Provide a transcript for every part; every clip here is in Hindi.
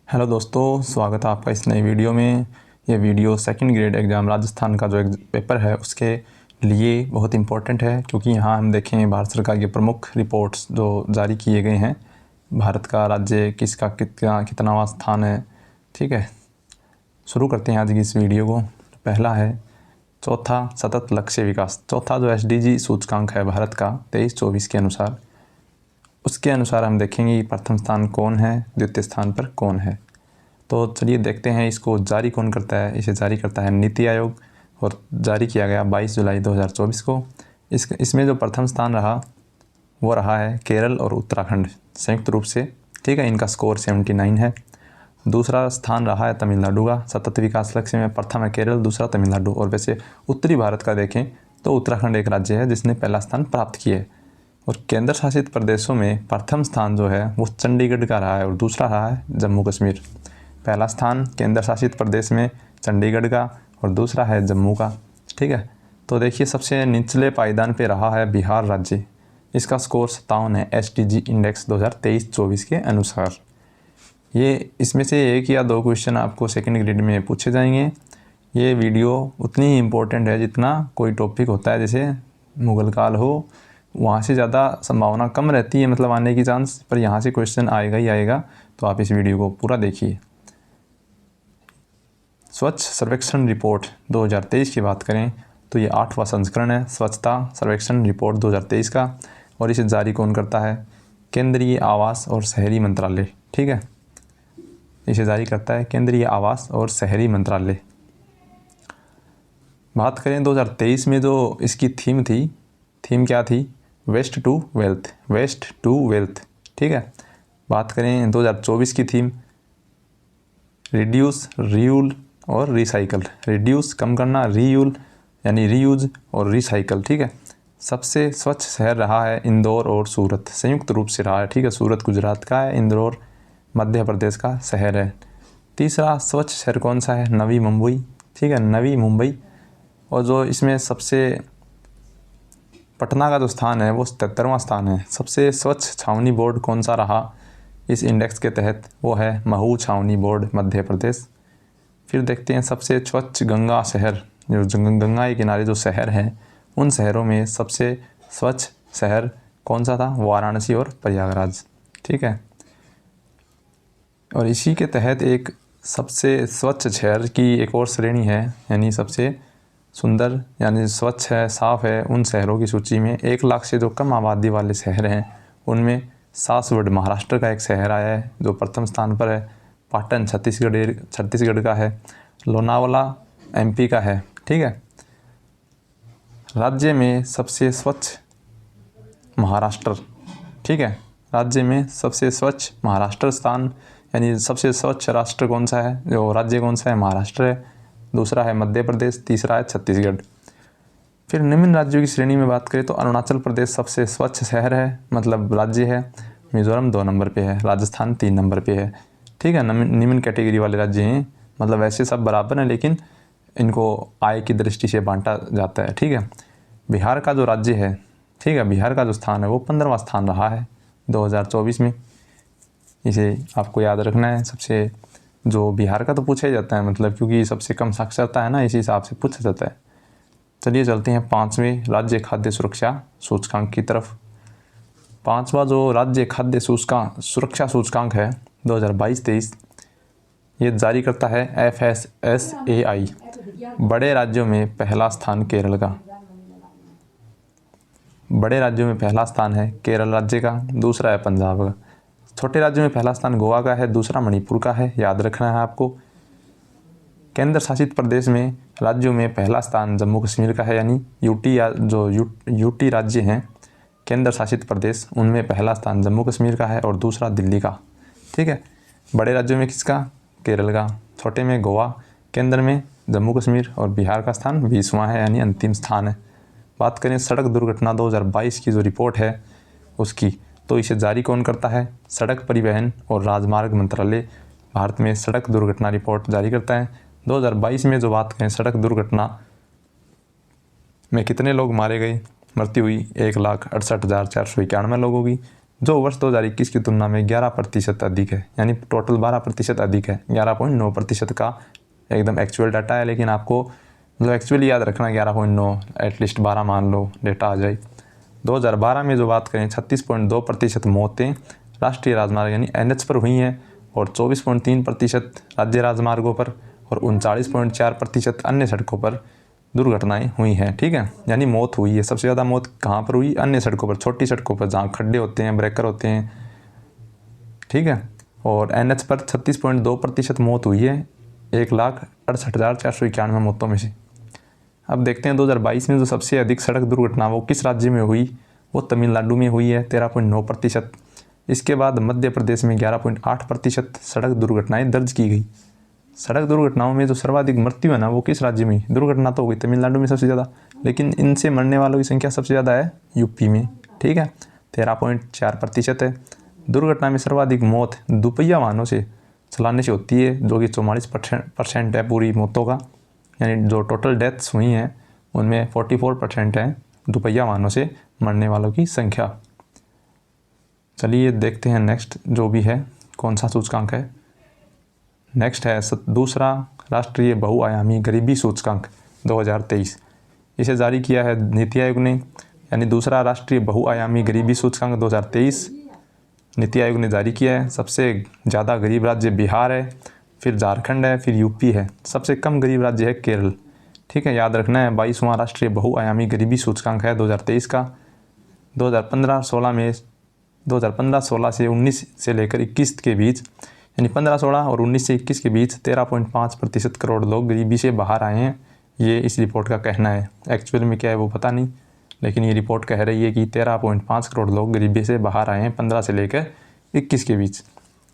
हेलो दोस्तों, स्वागत है आपका इस नई वीडियो में। ये video second grade exam Rajasthan का जो पेपर है उसके लिए बहुत इम्पोर्टेंट है, क्योंकि यहाँ हम देखें भारत सरकार के प्रमुख रिपोर्ट्स जो जारी किए गए हैं। भारत का राज्य किसका कितनावां स्थान है। ठीक है, शुरू करते हैं आज की इस वीडियो को। पहला है चौथा सतत लक्ष्य विकास। चौथा जो SDG सूचकांक है भारत का 23-24 के अनुसार, उसके अनुसार हम देखेंगे कि प्रथम स्थान कौन है, द्वितीय स्थान पर कौन है। तो चलिए देखते हैं इसको जारी कौन करता है। इसे जारी करता है नीति आयोग और जारी किया गया 22 जुलाई 2024 को। इसमें जो प्रथम स्थान रहा वो रहा है केरल और उत्तराखंड संयुक्त रूप से। ठीक है, इनका स्कोर 79 है। दूसरा स्थान रहा है तमिलनाडु का। सतत विकास लक्ष्य में प्रथम है केरल, दूसरा तमिलनाडु। और वैसे उत्तरी भारत का देखें तो उत्तराखंड एक राज्य है जिसने पहला स्थान प्राप्त किया है। और केंद्र शासित प्रदेशों में प्रथम स्थान जो है वो चंडीगढ़ का रहा है और दूसरा रहा है जम्मू कश्मीर। पहला स्थान केंद्र शासित प्रदेश में चंडीगढ़ का और दूसरा है जम्मू का। ठीक है, तो देखिए सबसे निचले पायदान पे रहा है बिहार राज्य। इसका स्कोर 57 है SDG इंडेक्स 2023-24 के अनुसार। ये इसमें से एक या दो क्वेश्चन आपको सेकंड ग्रेड में पूछे जाएंगे। ये वीडियो उतनी ही इम्पोर्टेंट है जितना कोई टॉपिक होता है, जैसे मुगल काल हो, वहाँ से ज़्यादा संभावना कम रहती है मतलब आने की चांस, पर यहाँ से क्वेश्चन आएगा ही आएगा। तो आप इस वीडियो को पूरा देखिए। स्वच्छ सर्वेक्षण रिपोर्ट 2023 की बात करें तो ये 8वां संस्करण है स्वच्छता सर्वेक्षण रिपोर्ट 2023 का। और इसे जारी कौन करता है? केंद्रीय आवास और शहरी मंत्रालय। ठीक है, इसे जारी करता है केंद्रीय आवास और शहरी मंत्रालय। बात करें 2023 में जो इसकी थीम थी, थीम क्या थी? Waste to wealth, waste to wealth. ठीक है, बात करें 2024 की थीम रिड्यूस, रीयूल और रिसाइकल। रिड्यूस कम करना, रीयूल यानी रीयूज और रिसाइकल। ठीक है, सबसे स्वच्छ शहर रहा है इंदौर और सूरत संयुक्त रूप से रहा है। ठीक है, सूरत गुजरात का है, इंदौर मध्य प्रदेश का शहर है। तीसरा स्वच्छ शहर कौन सा है? नवी मुंबई। ठीक है, नवी मुंबई। और जो इसमें सबसे पटना का जो स्थान है वो 77वां स्थान है। सबसे स्वच्छ छावनी बोर्ड कौन सा रहा इस इंडेक्स के तहत? वो है महू छावनी बोर्ड मध्य प्रदेश। फिर देखते हैं सबसे स्वच्छ गंगा शहर, जो गंगा के किनारे जो शहर हैं उन शहरों में सबसे स्वच्छ शहर कौन सा था? वाराणसी और प्रयागराज। ठीक है, और इसी के तहत एक सबसे स्वच्छ शहर की एक और श्रेणी है, यानी सबसे सुंदर यानी स्वच्छ है, साफ़ है, उन शहरों की सूची में 1 लाख से जो कम आबादी वाले शहर हैं उनमें सासवड़ महाराष्ट्र का एक शहर आया है जो प्रथम स्थान पर है। पाटन छत्तीसगढ़ का है। लोनावाला MP का है। ठीक है, राज्य में सबसे स्वच्छ महाराष्ट्र। ठीक है, राज्य में सबसे स्वच्छ महाराष्ट्र स्थान यानी सबसे स्वच्छ राष्ट्र कौन सा है, जो राज्य कौन सा है? महाराष्ट्र है। दूसरा है मध्य प्रदेश, तीसरा है छत्तीसगढ़। फिर निम्न राज्यों की श्रेणी में बात करें तो अरुणाचल प्रदेश सबसे स्वच्छ शहर है मतलब राज्य है। मिजोरम 2 नंबर पे है। राजस्थान 3 नंबर पे है। ठीक है, निम्न कैटेगरी वाले राज्य हैं, मतलब वैसे सब बराबर हैं लेकिन इनको आय की दृष्टि से बांटा जाता है। ठीक है, बिहार का जो राज्य है, ठीक है, बिहार का जो स्थान है वो 15वां स्थान रहा है 2024 में। इसे आपको याद रखना है। सबसे जो बिहार का तो पूछा ही जाता है, मतलब क्योंकि सबसे कम साक्षरता है ना, इसी हिसाब से पूछा जाता है। चलिए चलते हैं 5वें राज्य खाद्य सुरक्षा सूचकांक की तरफ। 5वां जो राज्य खाद्य सुरक्षा सूचकांक है 2022-23, ये जारी करता है FSSAI। बड़े राज्यों में पहला स्थान केरल का। बड़े राज्यों में पहला स्थान है केरल राज्य का, दूसरा है पंजाब का। छोटे राज्यों में पहला स्थान गोवा का है, दूसरा मणिपुर का है, याद रखना है आपको। केंद्र शासित प्रदेश में राज्यों में पहला स्थान जम्मू कश्मीर का है, यानी यूटी या जो यूटी राज्य हैं केंद्र शासित प्रदेश, उनमें पहला स्थान जम्मू कश्मीर का है और दूसरा दिल्ली का। ठीक है, बड़े राज्यों में किसका? केरल का। छोटे में गोवा, केंद्र में जम्मू कश्मीर और बिहार का स्थान 20वां है, यानी अंतिम स्थान है। बात करें सड़क दुर्घटना 2022 की जो रिपोर्ट है उसकी, तो इसे जारी कौन करता है? सड़क परिवहन और राजमार्ग मंत्रालय भारत में सड़क दुर्घटना रिपोर्ट जारी करता है। 2022 में जो बात करें सड़क दुर्घटना में कितने लोग मारे गए, मृत्यु हुई 1,68,491 लोगों की। जो वर्ष 2021 की तुलना में 11% अधिक है, यानी टोटल 12% अधिक है। 11.9% का एकदम एक्चुअल डाटा है, लेकिन आपको मतलब एक्चुअली याद रखना 11.9, एटलीस्ट 12 मान लो, डेटा आ जाए। 2012 में जो बात करें 36.2% मौतें राष्ट्रीय राजमार्ग यानी NH पर हुई हैं और 24.3% राज्य राजमार्गों पर और 39.4% अन्य सड़कों पर दुर्घटनाएं हुई हैं। ठीक है, यानी मौत हुई है। सबसे ज़्यादा मौत कहाँ पर हुई? अन्य सड़कों पर, छोटी सड़कों पर जहाँ खड्डे होते हैं, ब्रेकर होते हैं। ठीक है, और NH पर 36.2% मौत हुई है 1,68,491 मौतों में से। अब देखते हैं 2022 में जो सबसे अधिक सड़क दुर्घटना वो किस राज्य में हुई? वो तमिलनाडु में हुई है 13.9%। इसके बाद मध्य प्रदेश में 11.8% सड़क दुर्घटनाएं दर्ज की गई। सड़क दुर्घटनाओं में जो सर्वाधिक मृत्यु है ना, वो किस राज्य में? दुर्घटना तो हो गई तमिलनाडु में सबसे ज़्यादा, लेकिन इनसे मरने वालों की संख्या सबसे ज़्यादा है यूपी में। ठीक है, 13.4% है। दुर्घटना में सर्वाधिक मौत दुपहिया वाहनों से चलाने से होती है, जो कि 44% है पूरी मौतों का, यानी जो टोटल डेथ्स हुई हैं उनमें 44% है दुपहिया वाहनों से मरने वालों की संख्या। चलिए देखते हैं नेक्स्ट जो भी है कौन सा सूचकांक है। नेक्स्ट है दूसरा राष्ट्रीय बहुआयामी गरीबी सूचकांक 2023। इसे जारी किया है नीति आयोग ने, यानी दूसरा राष्ट्रीय बहुआयामी गरीबी सूचकांक 2023 नीति आयोग ने जारी किया है। सबसे ज़्यादा गरीब राज्य बिहार है, फिर झारखंड है, फिर यूपी है। सबसे कम गरीब राज्य है केरल। ठीक है, याद रखना है। 22वां राष्ट्रीय बहुआयामी गरीबी सूचकांक है 2023 का। 2015-16 से 19 से लेकर 21 के बीच, यानी 15-16 और 19 से 21 के बीच 13.5% करोड़ लोग गरीबी से बाहर आए हैं। ये इस रिपोर्ट का कहना है। एक्चुअल में क्या है वो पता नहीं, लेकिन ये रिपोर्ट कह रही है कि 13.5 करोड़ लोग गरीबी से बाहर आए हैं 15 से लेकर 21 के बीच।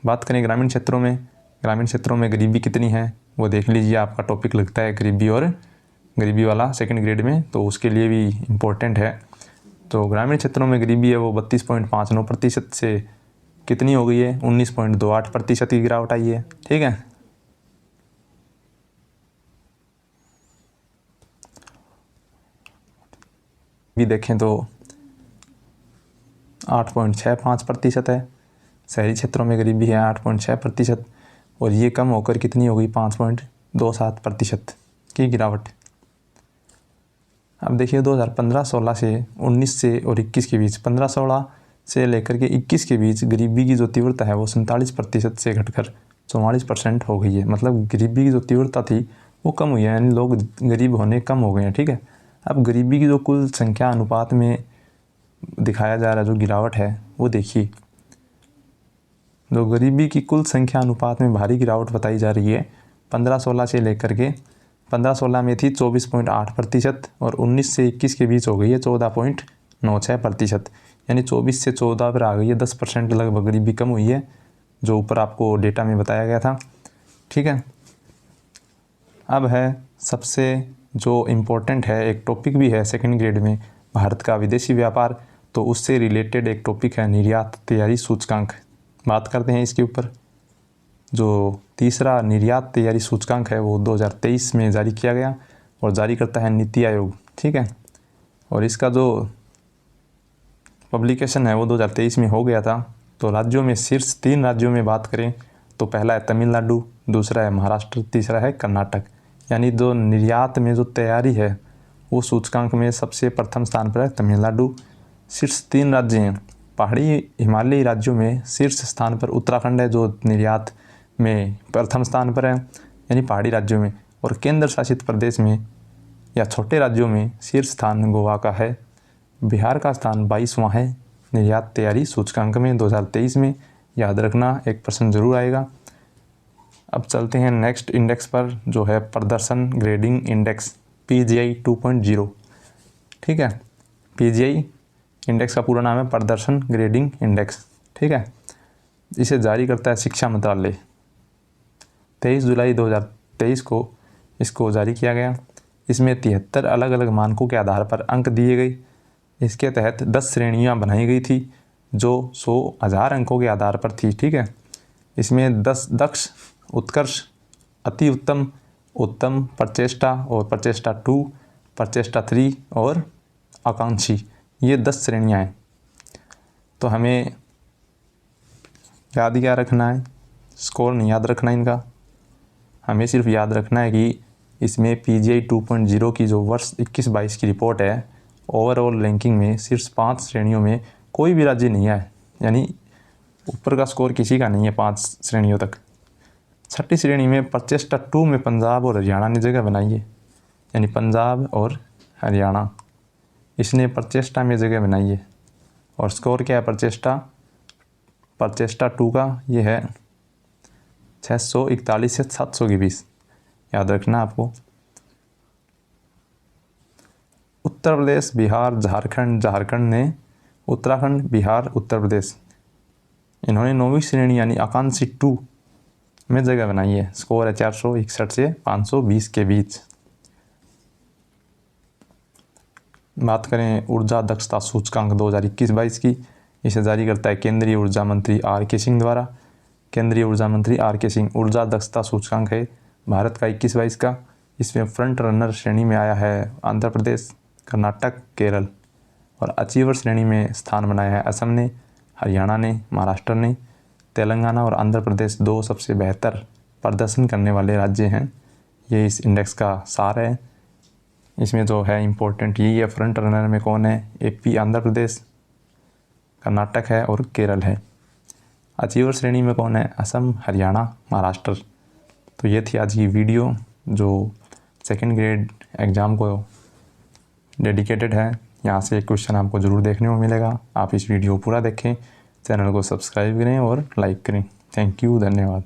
बात करें ग्रामीण क्षेत्रों में, ग्रामीण क्षेत्रों में गरीबी कितनी है वो देख लीजिए। आपका टॉपिक लगता है गरीबी और गरीबी वाला सेकंड ग्रेड में, तो उसके लिए भी इम्पोर्टेंट है। तो ग्रामीण क्षेत्रों में गरीबी है वो 32.59% से कितनी हो गई है? 19.28% की गिरावट आई है। ठीक है, भी देखें तो 8.65% है। शहरी क्षेत्रों में गरीबी है 8.6% और ये कम होकर कितनी हो गई? 5.27% की गिरावट। अब देखिए 2015-16 से 19 से और 21 के बीच, 15-16 से लेकर के 21 के बीच गरीबी की जो तीव्रता है वो 47% से घटकर 44% हो गई है। मतलब गरीबी की जो तीव्रता थी वो कम हुई है, यानी लोग गरीब होने कम हो गए हैं। ठीक है, अब गरीबी की जो कुल संख्या अनुपात में दिखाया जा रहा है जो गिरावट है वो देखिए। जो गरीबी की कुल संख्या अनुपात में भारी गिरावट बताई जा रही है 15-16 से लेकर के 15-16 में थी 24.8% और 19 से 21 के बीच हो गई है 14.96%, यानी 24 से 14 पर आ गई है। 10% लगभग गरीबी कम हुई है, जो ऊपर आपको डेटा में बताया गया था। ठीक है, अब है सबसे जो इम्पोर्टेंट है, एक टॉपिक भी है सेकंड ग्रेड में, भारत का विदेशी व्यापार। तो उससे रिलेटेड एक टॉपिक है निर्यात तैयारी सूचकांक। बात करते हैं इसके ऊपर। जो तीसरा निर्यात तैयारी सूचकांक है वो 2023 में जारी किया गया और जारी करता है नीति आयोग। ठीक है, और इसका जो पब्लिकेशन है वो 2023 में हो गया था। तो राज्यों में शीर्ष 3 राज्यों में बात करें तो पहला है तमिलनाडु, दूसरा है महाराष्ट्र, तीसरा है कर्नाटक। यानी जो निर्यात में जो तैयारी है वो सूचकांक में सबसे प्रथम स्थान पर है तमिलनाडु। शीर्ष 3 राज्य हैं। पहाड़ी हिमालयी राज्यों में शीर्ष स्थान पर उत्तराखंड है जो निर्यात में प्रथम स्थान पर है, यानी पहाड़ी राज्यों में। और केंद्र शासित प्रदेश में या छोटे राज्यों में शीर्ष स्थान गोवा का है। बिहार का स्थान 22वां है निर्यात तैयारी सूचकांक में 2023 में। याद रखना, एक प्रश्न जरूर आएगा। अब चलते हैं नेक्स्ट इंडेक्स पर, जो है प्रदर्शन ग्रेडिंग इंडेक्स PGI 2.0। ठीक है, PGI इंडेक्स का पूरा नाम है प्रदर्शन ग्रेडिंग इंडेक्स। ठीक है, इसे जारी करता है शिक्षा मंत्रालय। 23 जुलाई 2023 को इसको जारी किया गया। इसमें 73 अलग अलग मानकों के आधार पर अंक दिए गए। इसके तहत 10 श्रेणियां बनाई गई थी जो 100,000 अंकों के आधार पर थी। ठीक है, इसमें 10 दक्ष, उत्कर्ष, अति उत्तम, उत्तम, प्रचेष्टा और प्रचेष्टा 2, प्रचेष्टा 3 और आकांक्षी, ये 10 श्रेणियाँ हैं। तो हमें याद क्या रखना है, स्कोर नहीं याद रखना इनका, हमें सिर्फ याद रखना है कि इसमें PGI 2.0 की जो वर्ष 21-22 की रिपोर्ट है, ओवरऑल रैंकिंग में शीर्ष 5 श्रेणियों में कोई भी राज्य नहीं है, यानी ऊपर का स्कोर किसी का नहीं है 5 श्रेणियों तक। 6ठी श्रेणी में प्रचेष्टा 2 में पंजाब और हरियाणा ने जगह बनाई है, यानी पंजाब और हरियाणा इसने प्रचेष्टा में जगह बनाई है। और स्कोर क्या है प्रचेष्टा 2 का, ये है 641 से 700 के बीच, याद रखना आपको। उत्तर प्रदेश, बिहार, झारखंड ने उत्तराखंड, बिहार, उत्तर प्रदेश इन्होंने 9वीं श्रेणी यानी आकांक्षी 2 में जगह बनाई है। स्कोर है 461 से 520 के बीच। बात करें ऊर्जा दक्षता सूचकांक 2021-22 की, इसे जारी करता है केंद्रीय ऊर्जा मंत्री R.K. सिंह द्वारा। केंद्रीय ऊर्जा मंत्री R.K. सिंह ऊर्जा दक्षता सूचकांक है भारत का 21-22 का। इसमें फ्रंट रनर श्रेणी में आया है आंध्र प्रदेश, कर्नाटक, केरल, और अचीवर श्रेणी में स्थान बनाया है असम ने, हरियाणा ने, महाराष्ट्र ने। तेलंगाना और आंध्र प्रदेश 2 सबसे बेहतर प्रदर्शन करने वाले राज्य हैं। ये इस इंडेक्स का सार है। इसमें जो है इम्पोर्टेंट यही है, फ्रंट रनर में कौन है, AP आंध्र प्रदेश, कर्नाटक है और केरल है। अचीवर श्रेणी में कौन है, असम, हरियाणा, महाराष्ट्र। तो ये थी आज की वीडियो जो सेकंड ग्रेड एग्ज़ाम को डेडिकेटेड है। यहाँ से एक क्वेश्चन आपको ज़रूर देखने को मिलेगा। आप इस वीडियो पूरा देखें, चैनल को सब्सक्राइब करें और लाइक करें। थैंक यू, धन्यवाद।